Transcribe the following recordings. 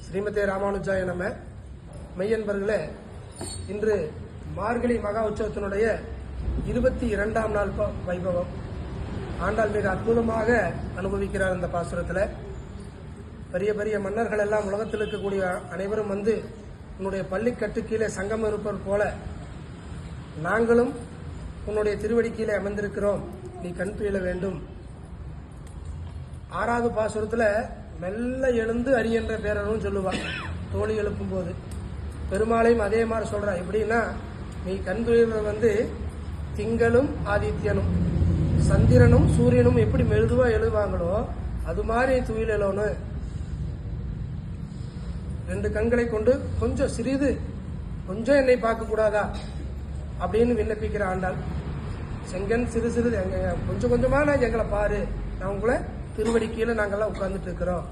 ஸ்ரீமதே ராமானுஜாய நம. மெய்யன்பர்களே, இன்று மார்கழி மகா உற்சவத்தினுடைய 22ஆம் நாள் வைபவம். ஆண்டாள் மிக அற்புதமாக அனுபவிக்கிறார். இந்த பாசுரத்தில் பெரிய பெரிய மன்னர்கள் எல்லாம் உலகத்தில் இருக்கக்கூடிய அனைவரும் வந்து உன்னுடைய பள்ளிக்கட்டு கீழே சங்கம் இருப்பது போல நாங்களும் உன்னுடைய திருவடி கீழே அமர்ந்திருக்கிறோம், நீ கண் துயில வேண்டும். 6வது பாசுரத்தில் மெல்ல எழுந்து அரியன்ற பேரனும் சொல்லுவான் தோழி எழுப்பும் போது. பெருமாளையும் அதே மாதிரி சொல்றா. எப்படின்னா, நீ கண் துயில வந்து திங்களும் ஆதித்யனும் சந்திரனும் சூரியனும் எப்படி மெழுதுவா எழுதுவாங்களோ அது மாதிரி துயில் எழணும். 2 கண்களை கொண்டு கொஞ்சம் சிறிது கொஞ்சம் என்னை பார்க்க கூடாதா அப்படின்னு விண்ணப்பிக்கிற ஆண்டாள். செங்கன் சிறு சிறு கொஞ்சம் கொஞ்சமா நான் எங்களை பாரு, நான் உங்களை திருவடி கீழே நாங்கெல்லாம் உட்கார்ந்துட்டு இருக்கிறோம்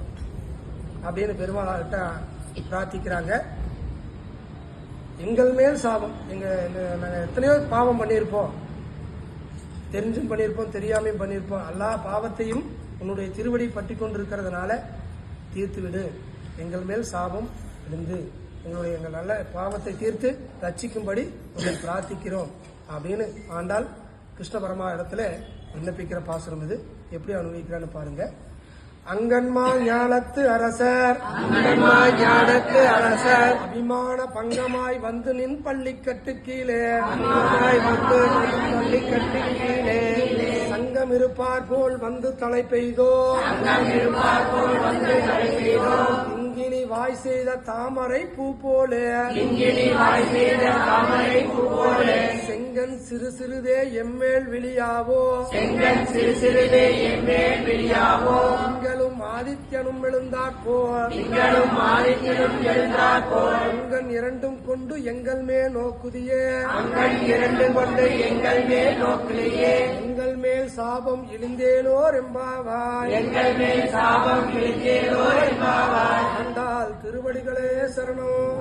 அப்படின்னு பெருமாள்கிட்ட பிரார்த்திக்கிறாங்க. எங்கள் மேல் சாபம், நாங்கள் எத்தனையோ பாவம் பண்ணியிருப்போம், தெரிஞ்சும் பண்ணியிருப்போம், தெரியாமையும் பண்ணியிருப்போம். எல்லா பாவத்தையும் உன்னுடைய திருவடி பற்றி கொண்டிருக்கிறதுனால தீர்த்து விடு. எங்கள் மேல் சாபம் இருந்து எங்கள் நல்ல பாவத்தை தீர்த்து ரட்சிக்கும்படி உங்களை பிரார்த்திக்கிறோம் அப்படின்னு ஆண்டாள் கிருஷ்ண பரமா இடத்துல விண்ணப்பிக்கிற பாசுரம். இது எப்படி அனுபவிக்கிறான்னு பாருங்க. அங்கன்மா ஞானத்து அரசர், அபிமான பங்கமாய் வந்து நின் பள்ளிக்கட்டு கீழே, சங்கம் இருப்பார் போல் வந்து தலை பெய்தோ, இங்கினி வாய் செய்த தாமரை பூ போலே, செங்கன் சிறு சிறுதே எம்மேல் விழியாவோ, திங்களும் ஆதித்யனும் எழுந்தாற்போல், அங்கன் இரண்டும் கொண்டு எங்கள் மேல் நோக்குதியே, எங்கள் மேல் சாபம் இழிந்தேலோர் எம்பாவாய், ஆண்டாள் திருவடிகளே சரணம்.